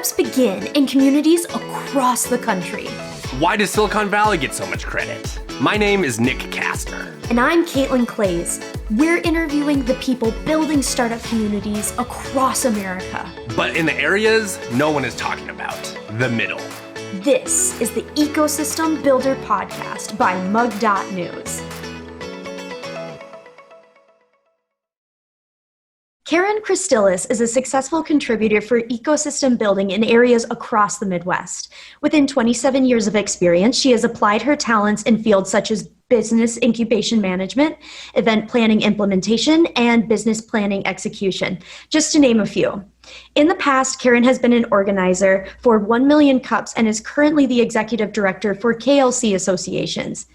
Startups begin in communities across the country. Why does Silicon Valley get so much credit? My name is Nick Kastner. And I'm Caitlin Clays. We're interviewing the people building startup communities across America. But in the areas no one is talking about, the middle. This is the Ecosystem Builder Podcast by Mug.News. Karen Christilles is a successful contributor for ecosystem building in areas across the Midwest. Within 27 years of experience, she has applied her talents in fields such as business incubation management, event planning implementation, and business planning execution, just to name a few. In the past, Karen has been an organizer for 1 Million Cups and is currently the executive director for KLC Associations.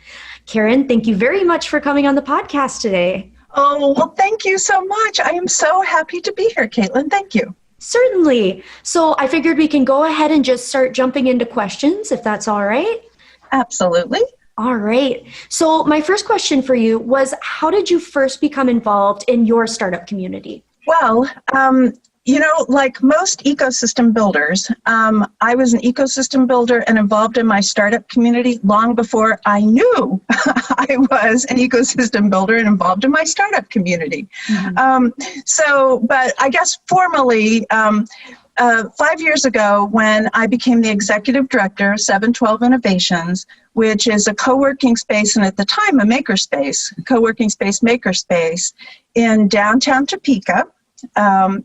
Karen, thank you very much for coming on the podcast today. Oh, well, thank you so much. I am so happy to be here, Caitlin. Thank you. Certainly. So I figured we can go ahead and just start jumping into questions, if that's all right. Absolutely. All right. So my first question for you was, how did you first become involved in your startup community? Well, like most ecosystem builders, I was an ecosystem builder and involved in my startup community long before I knew I was an ecosystem builder and involved in my startup community. Mm-hmm. But I guess formally, 5 years ago, when I became the executive director of 712 Innovations, which is a co-working space, and at the time a makerspace, co-working space makerspace in downtown Topeka,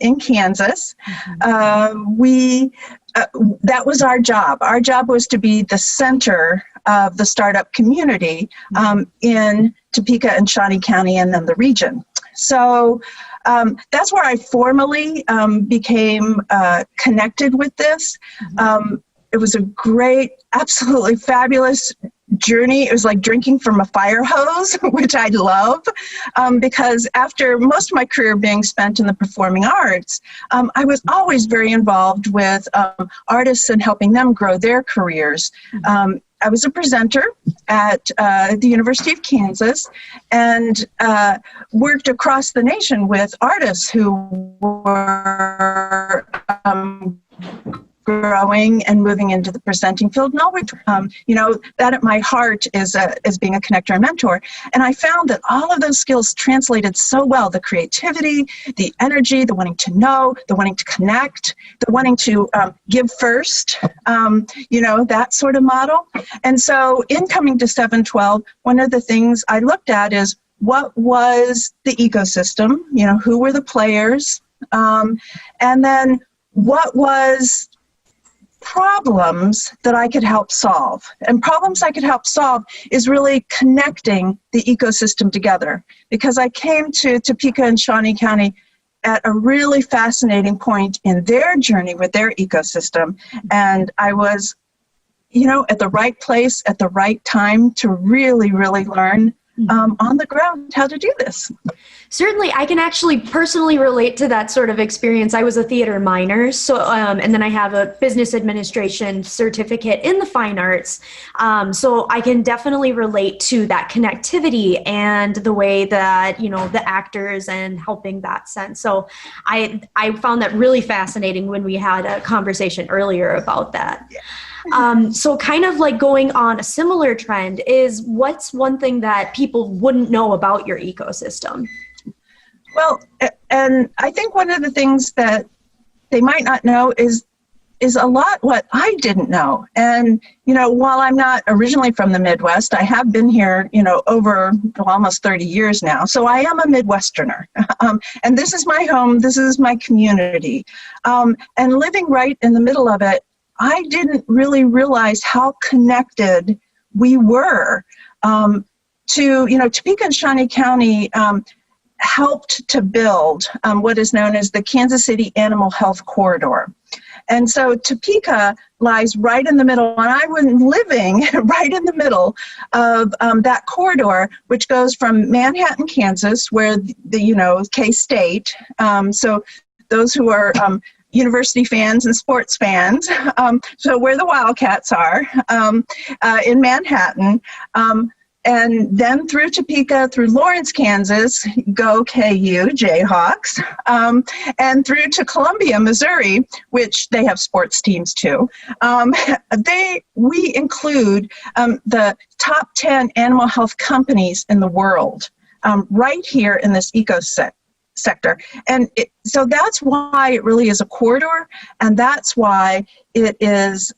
in Kansas, that was our job. Our job was to be the center of the startup community in Topeka and Shawnee County and then the region. So that's where I formally became connected with this. It was a great, absolutely fabulous journey. It was like drinking from a fire hose, which I love, because after most of my career being spent in the performing arts, I was always very involved with artists and helping them grow their careers. I was a presenter at the University of Kansas and worked across the nation with artists who were growing and moving into the presenting field. And always, that at my heart is being a connector and mentor. And I found that all of those skills translated so well: the creativity, the energy, the wanting to know, the wanting to connect, the wanting to give first, that sort of model. And so in coming to 712, one of the things I looked at is what was the ecosystem, who were the players, and then what was problems that I could help solve. And problems I could help solve is really connecting the ecosystem together, because I came to Topeka and Shawnee County at a really fascinating point in their journey with their ecosystem. And I was, at the right place at the right time to really, really learn on the ground how to do this. Certainly, I can actually personally relate to that sort of experience. I was a theater minor, so and then I have a business administration certificate in the fine arts. So I can definitely relate to that connectivity and the way that, the actors and helping that sense. So I found that really fascinating when we had a conversation earlier about that. Yeah. So kind of like going on a similar trend is, what's one thing that people wouldn't know about your ecosystem? Well, and I think one of the things that they might not know is a lot what I didn't know. And, while I'm not originally from the Midwest, I have been here, over almost 30 years now. So I am a Midwesterner. And this is my home. This is my community. And living right in the middle of it, I didn't really realize how connected we were to, Topeka and Shawnee County helped to build what is known as the Kansas City Animal Health Corridor. And so Topeka lies right in the middle, and I was living right in the middle of that corridor, which goes from Manhattan, Kansas, where the K-State, so those who are university fans and sports fans, so where the Wildcats are, in Manhattan, and then through Topeka, through Lawrence, Kansas, go KU, Jayhawks, and through to Columbia, Missouri, which they have sports teams too. We include the top 10 animal health companies in the world right here in this sector. And so that's why it really is a corridor, and that's why it is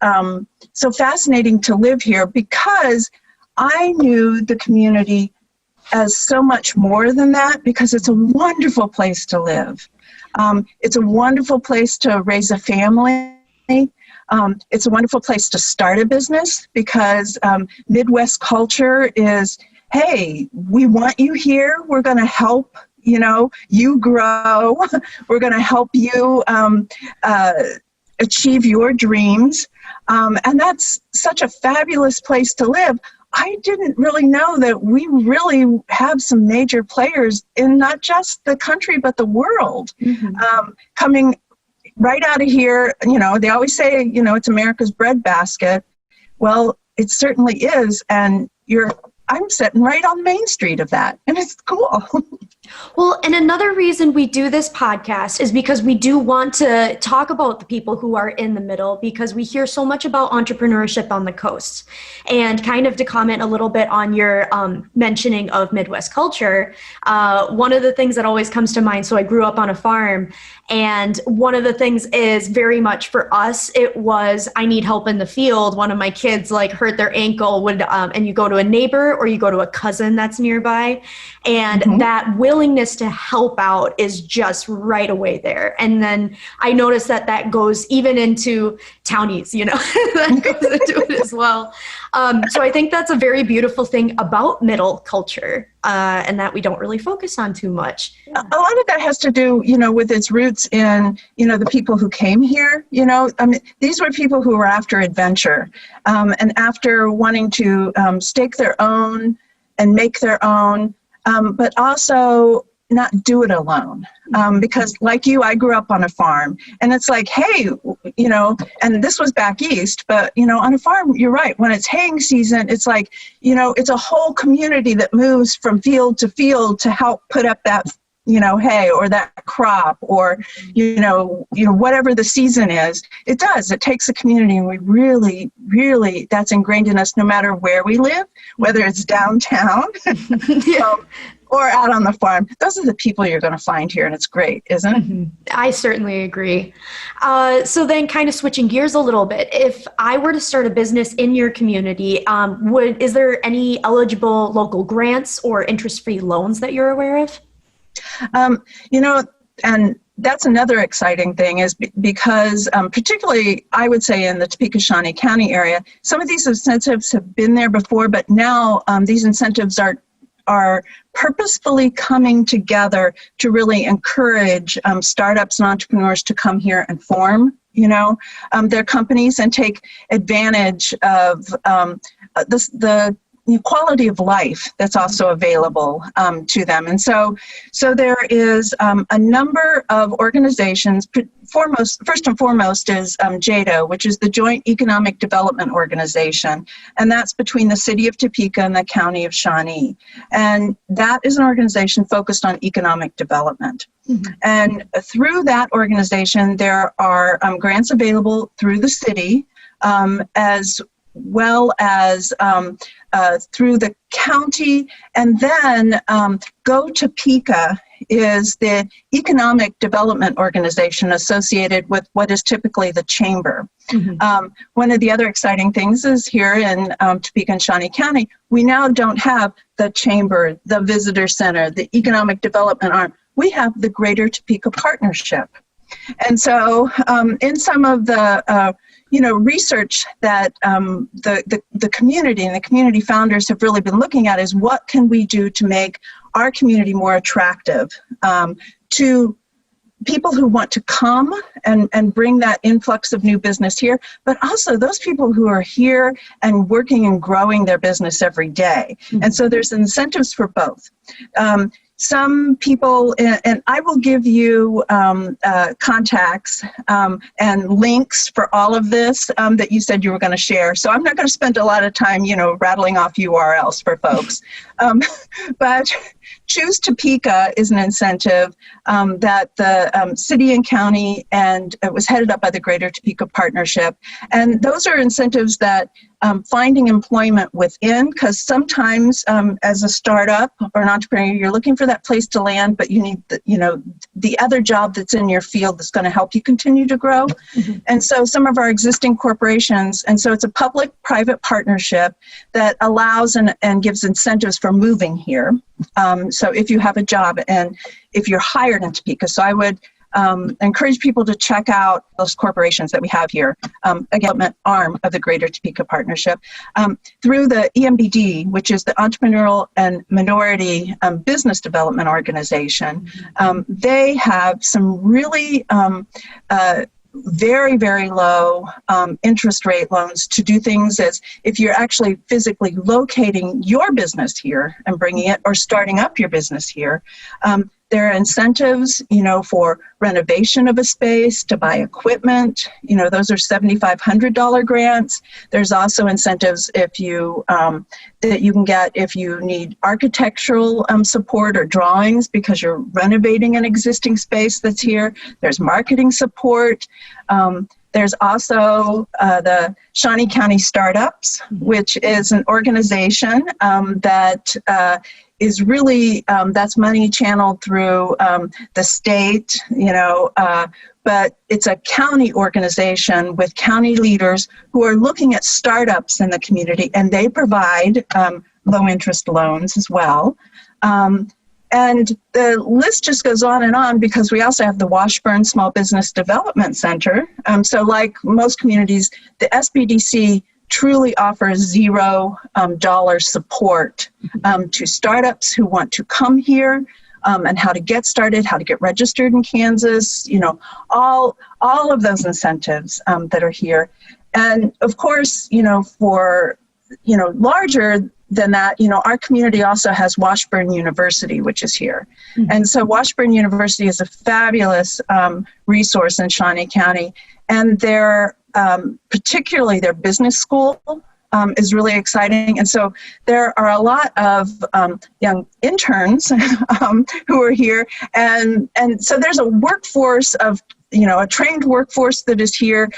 so fascinating to live here, because I knew the community as so much more than that, because it's a wonderful place to live. It's a wonderful place to raise a family. It's a wonderful place to start a business, because Midwest culture is, hey, we want you here. We're going to help you grow. We're going to help you achieve your dreams. And that's such a fabulous place to live. I didn't really know that we really have some major players in not just the country, but the world, coming right out of here. They always say, it's America's breadbasket. Well, it certainly is. And I'm sitting right on Main Street of that, and it's cool. Well, and another reason we do this podcast is because we do want to talk about the people who are in the middle, because we hear so much about entrepreneurship on the coast. And kind of to comment a little bit on your mentioning of Midwest culture, one of the things that always comes to mind, so I grew up on a farm, and one of the things is very much for us, it was, I need help in the field. One of my kids hurt their ankle, and you go to a neighbor or you go to a cousin that's nearby, and that willingness to help out is just right away there. And then I noticed that goes even into townies, that goes into it as well. So I think that's a very beautiful thing about middle culture, and that we don't really focus on too much. A lot of that has to do, with its roots in, the people who came here. These were people who were after adventure, and after wanting to stake their own and make their own, but also not do it alone. Because like you, I grew up on a farm, and it's like, hey, and this was back east, but, on a farm, you're right. When it's haying season, it's like, it's a whole community that moves from field to field to help put up that, hay or that crop, or, whatever the season is. It does. It takes a community, and we really, really, that's ingrained in us no matter where we live, whether it's downtown or out on the farm. Those are the people you're going to find here, and it's great, isn't it? I certainly agree. So then kind of switching gears a little bit, if I were to start a business in your community, is there any eligible local grants or interest-free loans that you're aware of? And that's another exciting thing, is because particularly, I would say, in the Topeka, Shawnee County area, some of these incentives have been there before, but now these incentives are purposefully coming together to really encourage startups and entrepreneurs to come here and form, their companies and take advantage of the quality of life that's also available to them. And so there is a number of organizations. First and foremost is JADO, which is the Joint Economic Development Organization, and that's between the city of Topeka and the county of Shawnee. And that is an organization focused on economic development. And through that organization, there are grants available through the city, as well as through the county. And then Go Topeka is the economic development organization associated with what is typically the chamber. One of the other exciting things is here in Topeka and Shawnee County, we now don't have the chamber, the visitor center, the economic development arm. We have the Greater Topeka Partnership. And so in some of the research that the community and the community founders have really been looking at is, what can we do to make our community more attractive to people who want to come and bring that influx of new business here, but also those people who are here and working and growing their business every day. And so there's incentives for both. some people, and I will give you contacts and links for all of this that you said you were going to share. So I'm not going to spend a lot of time, rattling off URLs for folks. But Choose Topeka is an incentive that the city and county, and it was headed up by the Greater Topeka Partnership. And those are incentives that finding employment within, because sometimes as a startup or an entrepreneur, you're looking for that place to land, but you need the other job that's in your field that's going to help you continue to grow. Mm-hmm. And so some of our existing corporations, and so it's a public-private partnership that allows and gives incentives for moving here. So if you have a job and if you're hired in Topeka, so I would encourage people to check out those corporations that we have here, development arm of the Greater Topeka Partnership, through the EMBD, which is the Entrepreneurial and Minority Business Development Organization. They have some really very, very low interest rate loans to do things as if you're actually physically locating your business here and bringing it or starting up your business here. There are incentives, for renovation of a space, to buy equipment. Those are $7,500 grants. There's also incentives if you that you can get if you need architectural support or drawings because you're renovating an existing space that's here. There's marketing support. There's also the Shawnee County Startups, which is an organization that is really, that's money channeled through the state, but it's a county organization with county leaders who are looking at startups in the community, and they provide low interest loans as well. And the list just goes on because we also have the Washburn Small Business Development Center. So like most communities, the SBDC truly offers $0 support to startups who want to come here, and how to get started, how to get registered in Kansas, all of those incentives that are here. And of course, for, larger than that, our community also has Washburn University, which is here. Mm-hmm. And so Washburn University is a fabulous resource in Shawnee County. And particularly their business school is really exciting. And so there are a lot of young interns who are here. And so there's a workforce of, a trained workforce that is here,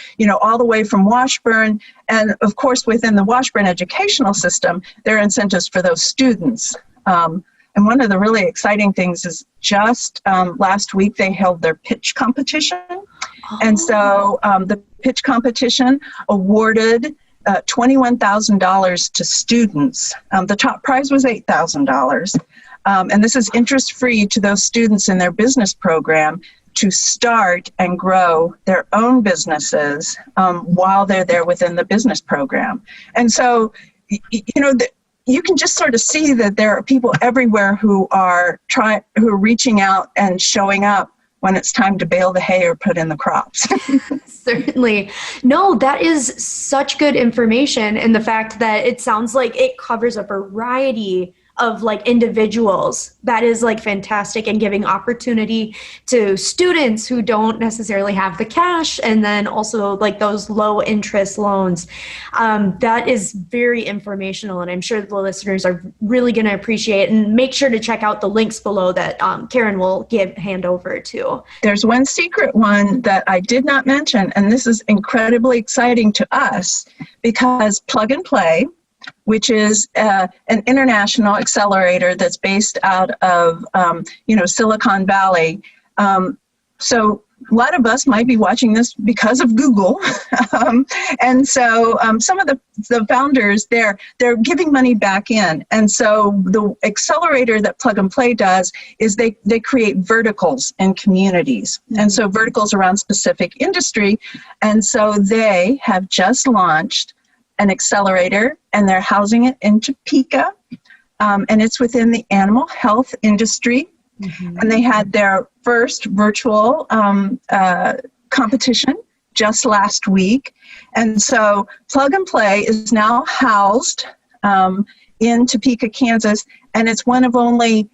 all the way from Washburn. And of course, within the Washburn educational system, there are incentives for those students. And one of the really exciting things is just last week, they held their pitch competition. Oh. And so the pitch competition awarded $21,000 to students. The top prize was $8,000. And this is interest-free to those students in their business program to start and grow their own businesses while they're there within the business program. And so, you can just sort of see that there are people everywhere who are reaching out and showing up when it's time to bale the hay or put in the crops. Certainly. No, that is such good information. And the fact that it sounds like it covers a variety of individuals, that is fantastic, and giving opportunity to students who don't necessarily have the cash, and then also those low interest loans. That is very informational, and I'm sure the listeners are really going to appreciate it. And make sure to check out the links below that Karen will hand over to. There's one secret one that I did not mention, and this is incredibly exciting to us because Plug and Play, which is an international accelerator that's based out of, Silicon Valley. So a lot of us might be watching this because of Google. And so some of the founders, they're giving money back in. And so the accelerator that Plug and Play does is they create verticals in communities. Mm-hmm. And so verticals around specific industry. And so they have just launched an accelerator, and they're housing it in Topeka, and it's within the animal health industry. Mm-hmm. And they had their first virtual competition just last week. And so Plug and Play is now housed in Topeka, Kansas, and it's one of only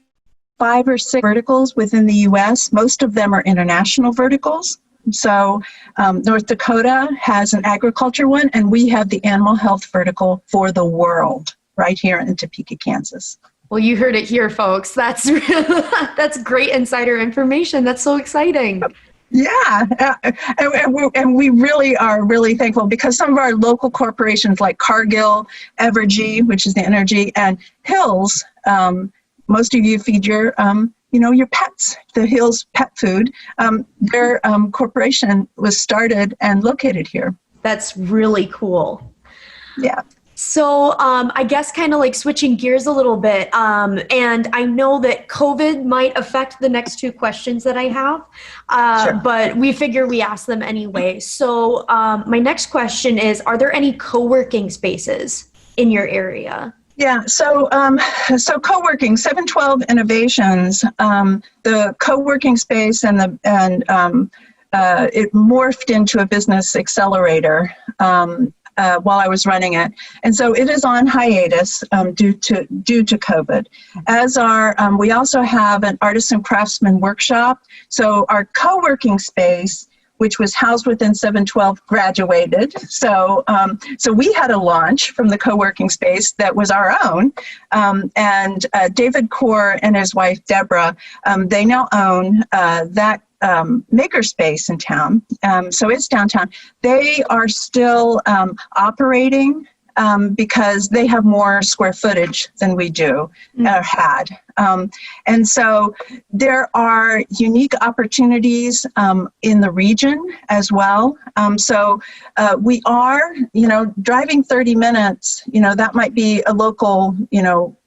5 or 6 verticals within the U.S. Most of them are international verticals. So North Dakota has an agriculture one, and we have the animal health vertical for the world right here in Topeka, Kansas. Well, you heard it here, folks. That's that's great insider information. That's so exciting. Yeah, and we really are really thankful because some of our local corporations like Cargill, Evergy, which is the energy, and Hills, most of you feed your your pets, the Hills Pet Food. Their corporation was started and located here. That's really cool. Yeah. So I guess kind of like switching gears a little bit, and I know that COVID might affect the next 2 questions that I have, Sure. but we figure we ask them anyway. So my next question is, are there any co-working spaces in your area? Yeah, so co-working, 712 Innovations, the co-working space and it morphed into a business accelerator while I was running it, and so it is on hiatus due to COVID. As we also have an artists and craftsman workshop. So our co-working space, which was housed within 712, graduated. So we had a launch from the co-working space that was our own. And David Core and his wife, Deborah, they now own that makerspace in town. So it's downtown. They are still operating because they have more square footage than we do or had. And so there are unique opportunities in the region as well. So we are, driving 30 minutes, that might be a local,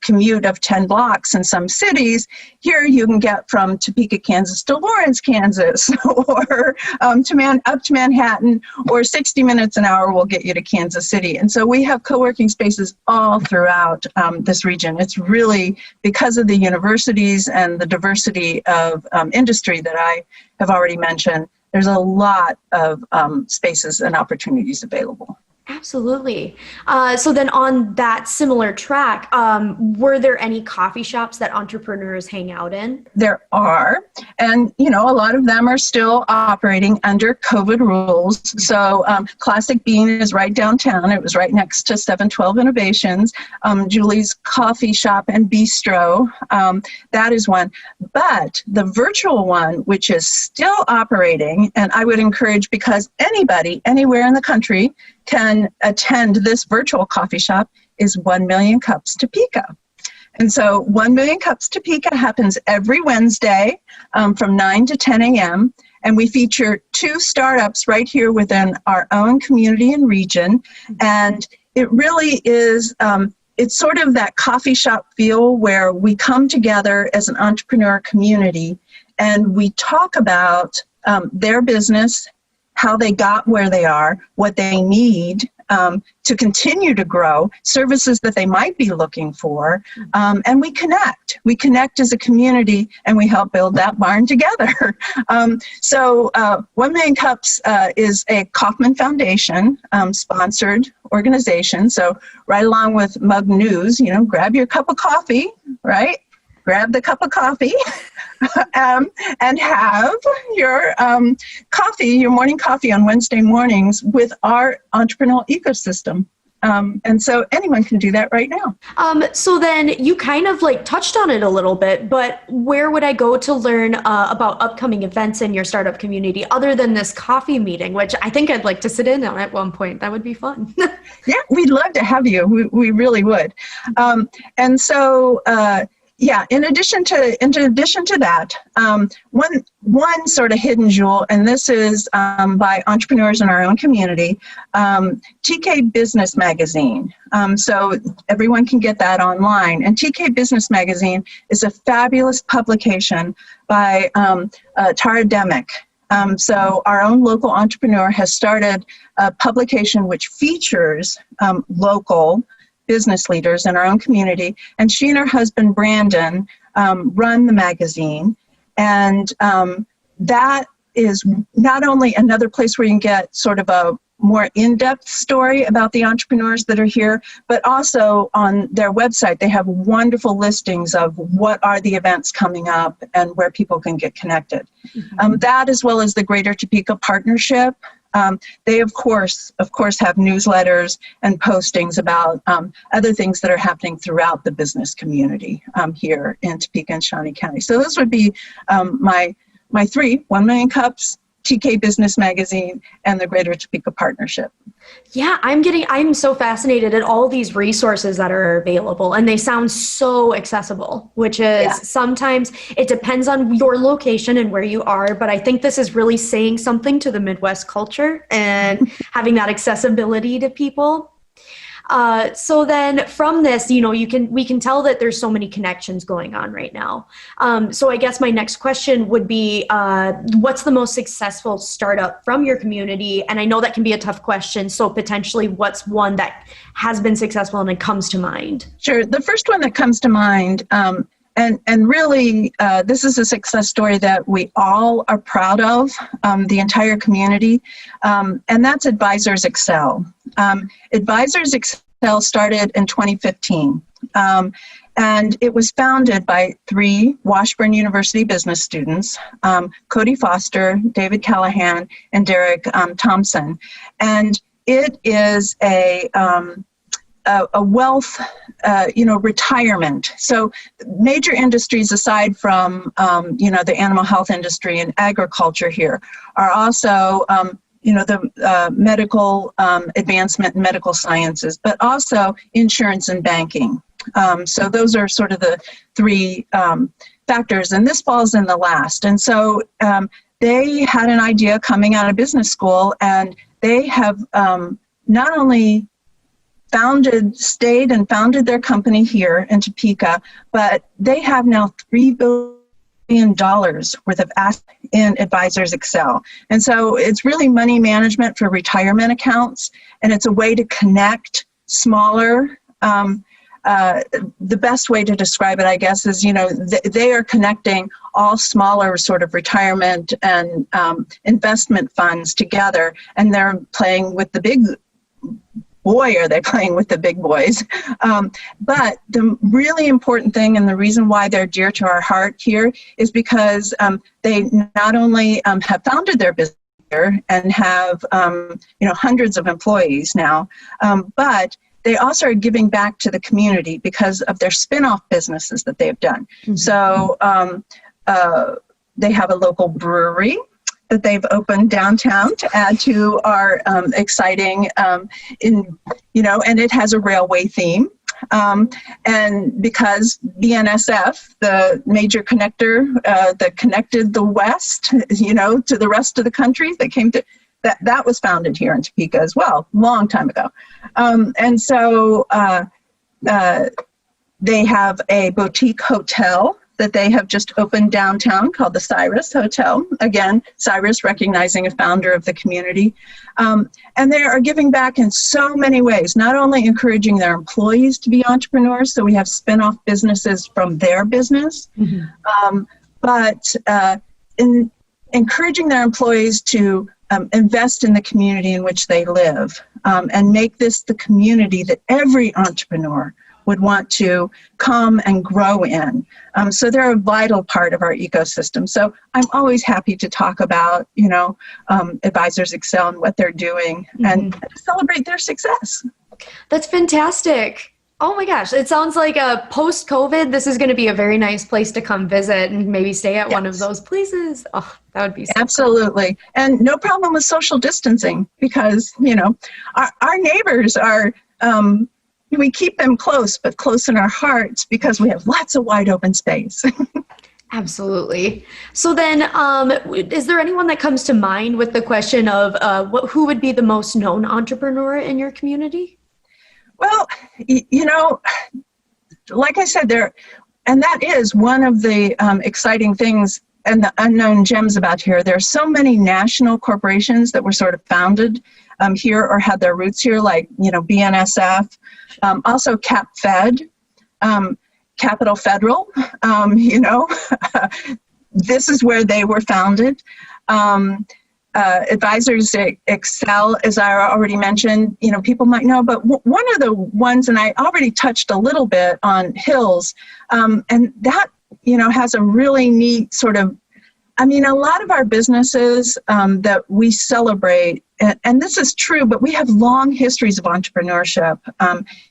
commute of 10 blocks in some cities. Here you can get from Topeka, Kansas to Lawrence, Kansas, or up to Manhattan, or 60 minutes an hour will get you to Kansas City. And so we have co-working spaces all throughout this region. It's really because of the universities and the diversity of industry that I have already mentioned. There's a lot of spaces and opportunities available. Absolutely. So then on that similar track, were there any coffee shops that entrepreneurs hang out in? There are, and a lot of them are still operating under COVID rules. So Classic Bean is right downtown. It was right next to 712 Innovations. Julie's Coffee Shop and Bistro, that is one. But the virtual one, which is still operating, and I would encourage, because anybody, anywhere in the country can attend this virtual coffee shop, is 1 Million Cups Topeka. And so 1 Million Cups Topeka happens every Wednesday from 9 to 10 a.m. And we feature 2 startups right here within our own community and region. And it really is, it's sort of that coffee shop feel where we come together as an entrepreneur community and we talk about their business, how they got where they are, what they need to continue to grow, services that they might be looking for, and we connect. We connect as a community, and we help build that barn together. So 1 Million Cups is a Kauffman Foundation sponsored organization. So right along with Mug News, grab your cup of coffee, right? Grab the cup of coffee and have your coffee, your morning coffee on Wednesday mornings with our entrepreneurial ecosystem. And so anyone can do that right now. So then you kind of touched on it a little bit, but where would I go to learn about upcoming events in your startup community other than this coffee meeting, which I think I'd like to sit in on at one point. That would be fun. Yeah, we'd love to have you. We really would. And so, yeah, in addition to that, one sort of hidden jewel, and this is by entrepreneurs in our own community, TK Business Magazine. So everyone can get that online. And TK Business Magazine is a fabulous publication by Tara Demick. So our own local entrepreneur has started a publication which features local business leaders in our own community, and she and her husband Brandon run the magazine, and that is not only another place where you can get sort of more in-depth story about the entrepreneurs that are here, but also on their website, they have wonderful listings of what are the events coming up and where people can get connected. That, as well as the Greater Topeka Partnership, they of course have newsletters and postings about other things that are happening throughout the business community here in Topeka and Shawnee County. So those would be my three: 1 Million Cups, TK Business Magazine, and the Greater Topeka Partnership. Yeah, I'm so fascinated at all these resources that are available, and they sound so accessible, which is sometimes it depends on your location and where you are, but I think this is really saying something to the Midwest culture and having that accessibility to people. So then from this, we can tell that there's so many connections going on right now. So I guess my next question would be, what's the most successful startup from your community? And I know that can be a tough question. So potentially what's one that has been successful and it comes to mind? Sure. The first one that comes to mind, and really, this is a success story that we all are proud of, the entire community, and that's Advisors Excel. Advisors Excel started in 2015, and it was founded by 3 Washburn University business students, Cody Foster, David Callahan, and Derek Thompson. And it is a wealth, retirement. So major industries aside from, the animal health industry and agriculture here are also, the medical advancement in medical sciences, but also insurance and banking. So those are sort of the 3 factors, and this falls in the last. And so they had an idea coming out of business school, and they have not only stayed and founded their company here in Topeka, but they have now $3 billion worth of assets in Advisors Excel. And so it's really money management for retirement accounts, and it's a way to connect smaller, the best way to describe it, I guess, is, they are connecting all smaller sort of retirement and investment funds together, and they're playing with the big boy, are they playing with the big boys. But the really important thing, and the reason why they're dear to our heart here, is because they not only have founded their business here and have hundreds of employees now, but they also are giving back to the community because of their spin-off businesses that they've done. Mm-hmm. So they have a local brewery that they've opened downtown to add to our exciting, and it has a railway theme. And because BNSF, the major connector that connected the West, to the rest of the country, that was founded here in Topeka as well, long time ago. And so they have a boutique hotel that they have just opened downtown called the Cyrus Hotel. Again, Cyrus recognizing a founder of the community. And they are giving back in so many ways, not only encouraging their employees to be entrepreneurs, so we have spin-off businesses from their business, but in encouraging their employees to invest in the community in which they live, and make this the community that every entrepreneur would want to come and grow in. So they're a vital part of our ecosystem. So I'm always happy to talk about, Advisors Excel and what they're doing, and celebrate their success. That's fantastic. Oh my gosh, it sounds like a post-COVID, this is going to be a very nice place to come visit and maybe stay at one of those places. Oh, that would be so absolutely cool. And no problem with social distancing, because, our neighbors are, we keep them close, but close in our hearts because we have lots of wide open space. Absolutely. So then, is there anyone that comes to mind with the question of who would be the most known entrepreneur in your community? Well, like I said, and that is one of the exciting things and the unknown gems about here. There are so many national corporations that were sort of founded here or had their roots here, like, BNSF, also CapFed, Capital Federal, this is where they were founded. advisors excel, as I already mentioned, people might know, but one of the ones, and I already touched a little bit on Hills, and that, has a really neat sort of, a lot of our businesses that we celebrate, and this is true, but we have long histories of entrepreneurship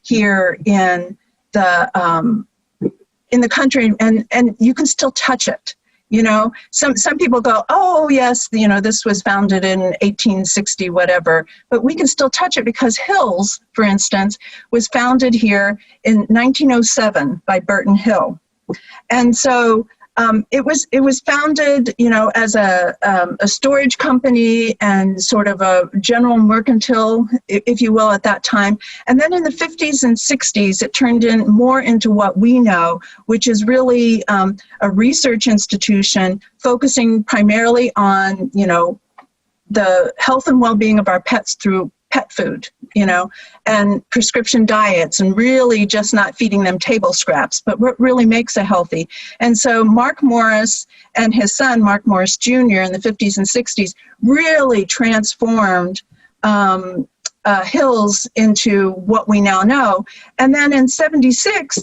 here in the country, and you can still touch it. Some people go, oh yes, this was founded in 1860, whatever, but we can still touch it because Hills, for instance, was founded here in 1907 by Burton Hill. And so it was founded, as a storage company and sort of a general mercantile, if you will, at that time. And then in the 50s and 60s, it turned more into what we know, which is really a research institution focusing primarily on, the health and well-being of our pets through pet food, and prescription diets, and really just not feeding them table scraps, but what really makes it healthy. And so Mark Morris and his son, Mark Morris Jr., in the 50s and 60s, really transformed Hills into what we now know. And then in 76,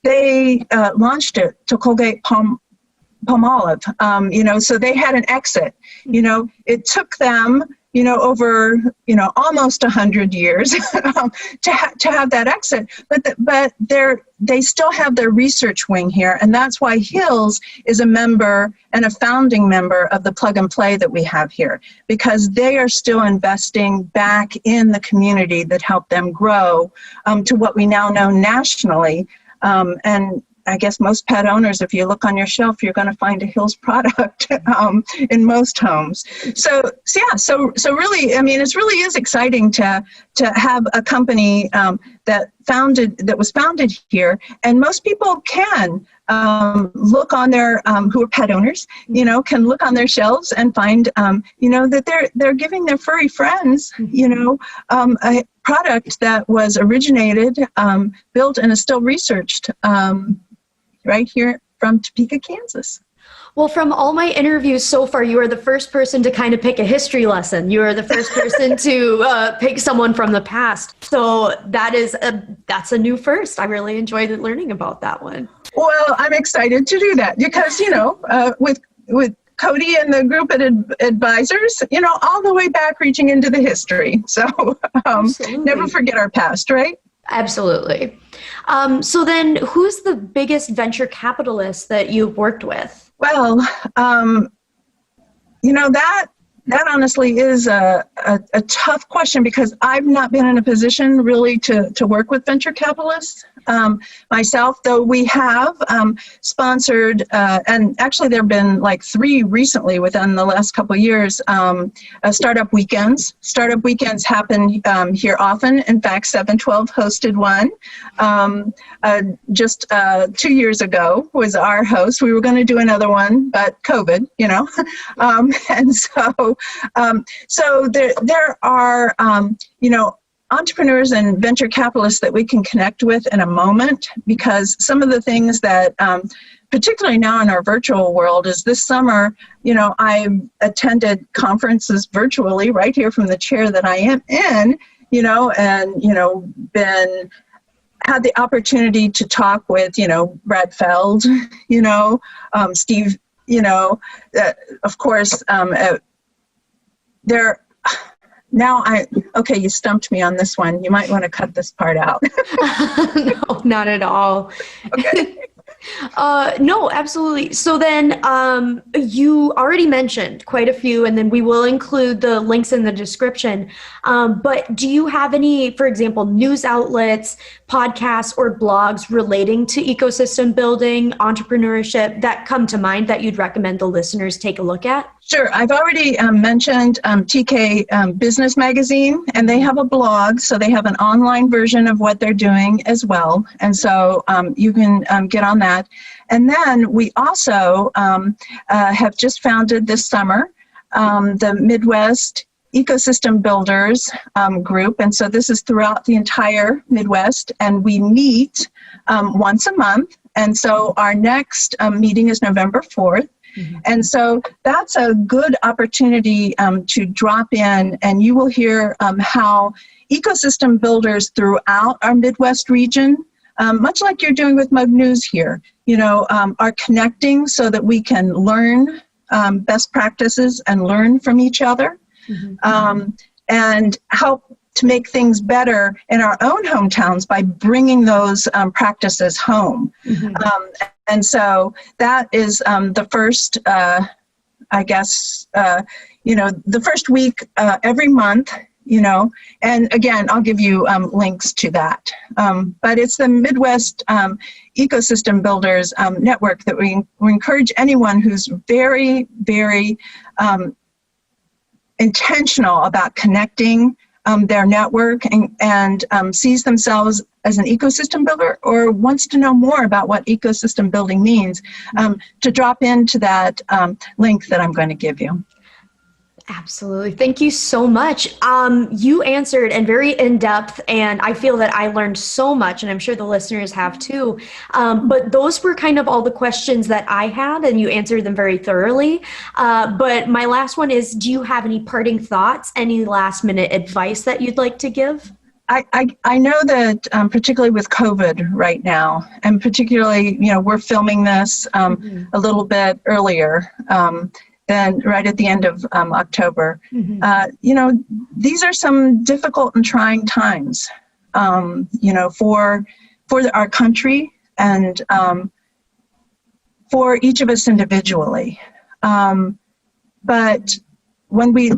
they launched it to Colgate Palmolive, so they had an exit. It took them over, almost 100 years to have that exit. But they still have their research wing here. And that's why Hills is a member and a founding member of the Plug and Play that we have here, because they are still investing back in the community that helped them grow to what we now know nationally. And I guess most pet owners, if you look on your shelf, you're going to find a Hills product in most homes. So really, it really is exciting to have a company that was founded here, and most people can look on their who are pet owners, can look on their shelves and find that they're giving their furry friends, a product that was originated, built, and is still researched right here from Topeka, Kansas. Well, from all my interviews so far, you are the first person to kind of pick a history lesson. You are the first person to pick someone from the past. So that's a new first. I really enjoyed learning about that one. Well, I'm excited to do that because, with Cody and the group at advisors, all the way back reaching into the history. So never forget our past, right? Absolutely. So then who's the biggest venture capitalist that you've worked with? Well, that honestly is a tough question because I've not been in a position really to work with venture capitalists myself, though we have sponsored, and actually there have been like 3 recently within the last couple of years, startup weekends. Startup weekends happen here often. In fact, 712 hosted one just 2 years ago was our host. We were going to do another one, but COVID, and so there are, entrepreneurs and venture capitalists that we can connect with in a moment, because some of the things that, particularly now in our virtual world, is this summer, I've attended conferences virtually right here from the chair that I am in, and had the opportunity to talk with, Brad Feld, Steve, of course, okay, you stumped me on this one. You might want to cut this part out. No, not at all. Okay. No, absolutely. So then you already mentioned quite a few, and then we will include the links in the description. But do you have any, for example, news outlets, podcasts, or blogs relating to ecosystem building, entrepreneurship that come to mind that you'd recommend the listeners take a look at? Sure. I've already mentioned TK Business Magazine, and they have a blog, so they have an online version of what they're doing as well. And so you can get on that. And then we also have just founded this summer the Midwest Ecosystem Builders group. And so this is throughout the entire Midwest, and we meet once a month. And so our next meeting is November 4th. And so that's a good opportunity to drop in, and you will hear how ecosystem builders throughout our Midwest region, much like you're doing with Mug News here, are connecting so that we can learn best practices and learn from each other, and help to make things better in our own hometowns by bringing those practices home. And so that is the first, the first week every month, and again, I'll give you links to that. But it's the Midwest Ecosystem Builders Network that we encourage anyone who's very, very intentional about connecting their network and sees themselves as an ecosystem builder or wants to know more about what ecosystem building means, to drop into that link that I'm going to give you. Absolutely. Thank you so much. You answered and very in-depth, and I feel that I learned so much, and I'm sure the listeners have too. But those were kind of all the questions that I had, and you answered them very thoroughly. But my last one is, do you have any parting thoughts, any last minute advice that you'd like to give? I know that particularly with COVID right now, and particularly, we're filming this a little bit earlier than right at the end of October. These are some difficult and trying times, for our country and for each of us individually. But when we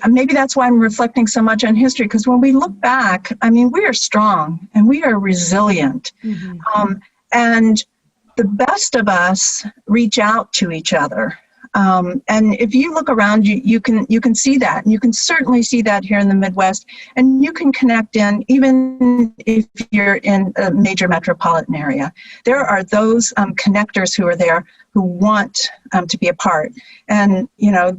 maybe that's why I'm reflecting so much on history, because when we look back, we are strong and we are resilient. And the best of us reach out to each other. And if you look around, you can see that, and you can certainly see that here in the Midwest, and you can connect in, even if you're in a major metropolitan area. There are those connectors who are there who want to be a part. And,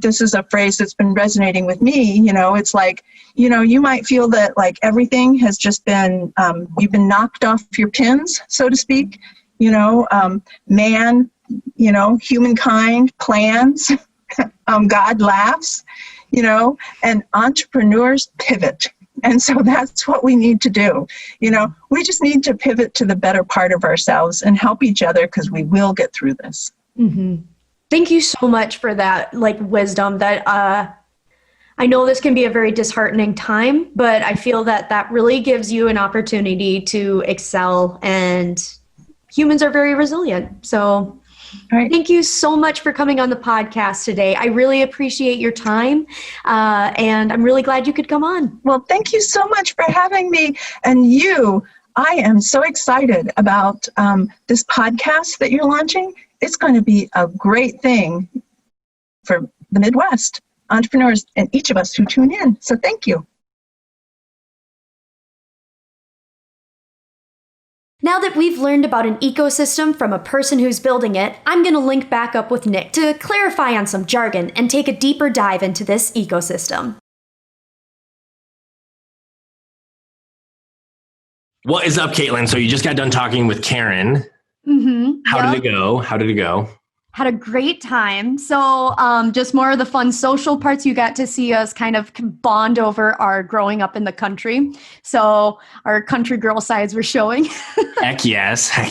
this is a phrase that's been resonating with me. It's like, you might feel that like everything has just been, you've been knocked off your pins, so to speak, humankind plans, God laughs, and entrepreneurs pivot. And so that's what we need to do. We just need to pivot to the better part of ourselves and help each other, because we will get through this. Thank you so much for that, wisdom that, I know this can be a very disheartening time, but I feel that really gives you an opportunity to excel, and humans are very resilient. So thank you so much for coming on the podcast today. I really appreciate your time, and I'm really glad you could come on. Well, thank you so much for having me. And I am so excited about this podcast that you're launching. It's going to be a great thing for the Midwest entrepreneurs and each of us who tune in. So thank you. Now that we've learned about an ecosystem from a person who's building it, I'm going to link back up with Nick to clarify on some jargon and take a deeper dive into this ecosystem. What is up, Caitlin? So you just got done talking with Karen. How did it go? Had a great time. So just more of the fun social parts. You got to see us kind of bond over our growing up in the country. So our country girl sides were showing. Heck yes. I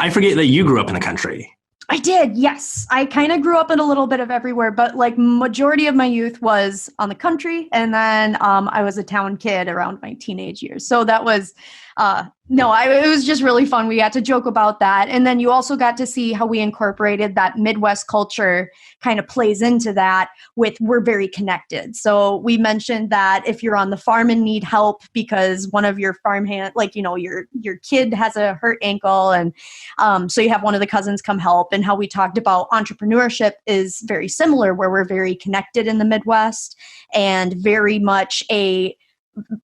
forget that you grew up in the country. I did, yes. I kind of grew up in a little bit of everywhere, but majority of my youth was on the country. And then I was a town kid around my teenage years. So that was, it was just really fun. We got to joke about that. And then you also got to see how we incorporated that Midwest culture kind of plays into that with we're very connected. So we mentioned that if you're on the farm and need help because one of your farmhand, your kid has a hurt ankle, and so you have one of the cousins come help, and how we talked about entrepreneurship is very similar, where we're very connected in the Midwest and very much a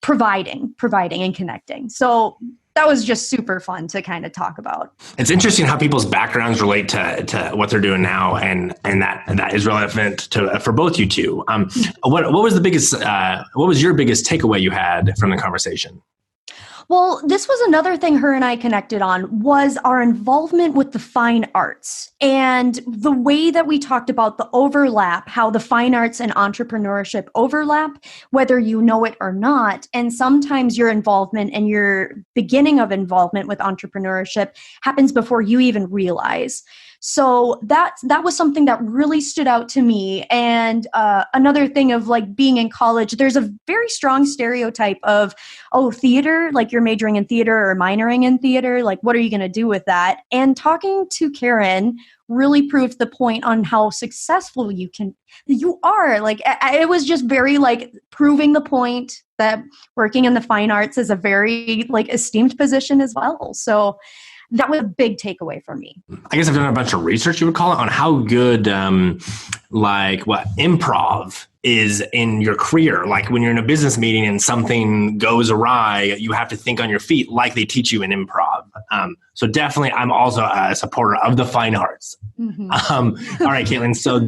providing and connecting. So that was just super fun to kind of talk about. It's interesting how people's backgrounds relate to what they're doing now, and that is relevant for both you two. What was your biggest takeaway you had from the conversation? Well, this was another thing her and I connected on was our involvement with the fine arts and the way that we talked about the overlap, how the fine arts and entrepreneurship overlap, whether you know it or not. And sometimes your involvement and your beginning of involvement with entrepreneurship happens before you even realize. So that was something that really stood out to me. And another thing of like being in college, there's a very strong stereotype of, oh, theater, like you're majoring in theater or minoring in theater, like what are you going to do with that? And talking to Karen really proved the point on how successful you are. Like it was just very like proving the point that working in the fine arts is a very like esteemed position as well. So that was a big takeaway for me. I guess I've done a bunch of research, you would call it, on how good improv is in your career. Like when you're in a business meeting and something goes awry, you have to think on your feet like they teach you in improv. So definitely, I'm also a supporter of the fine arts. Mm-hmm. All right, Caitlin. So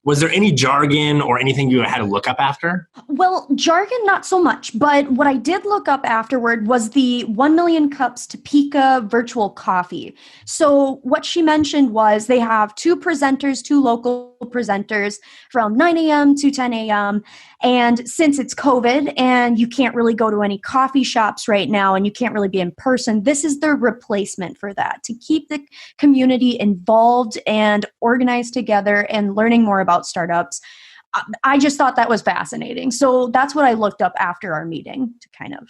was there any jargon or anything you had to look up after? Well, jargon, not so much. But what I did look up afterward was the 1 million cups Topeka virtual coffee. So what she mentioned was they have two local presenters from 9 a.m. to 10 a.m. And since it's COVID and you can't really go to any coffee shops right now and you can't really be in person, this is their replacement for that, to keep the community involved and organized together and learning more about startups. I just thought that was fascinating. So that's what I looked up after our meeting to kind of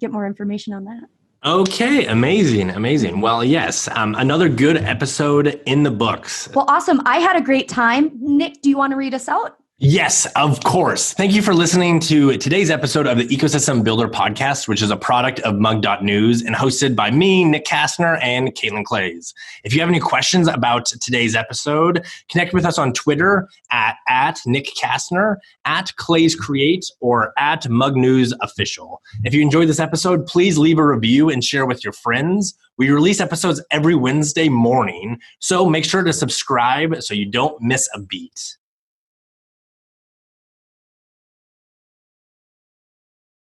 get more information on that. Okay, amazing. Well, yes, another good episode in the books. Well, awesome. I had a great time. Nick, do you want to read us out? Yes, of course. Thank you for listening to today's episode of the Ecosystem Builder podcast, which is a product of Mug.News and hosted by me, Nick Kastner, and Caitlin Clays. If you have any questions about today's episode, connect with us on Twitter at Nick Kastner, at Clays Create, or at Mug News Official. If you enjoyed this episode, please leave a review and share with your friends. We release episodes every Wednesday morning, so make sure to subscribe so you don't miss a beat.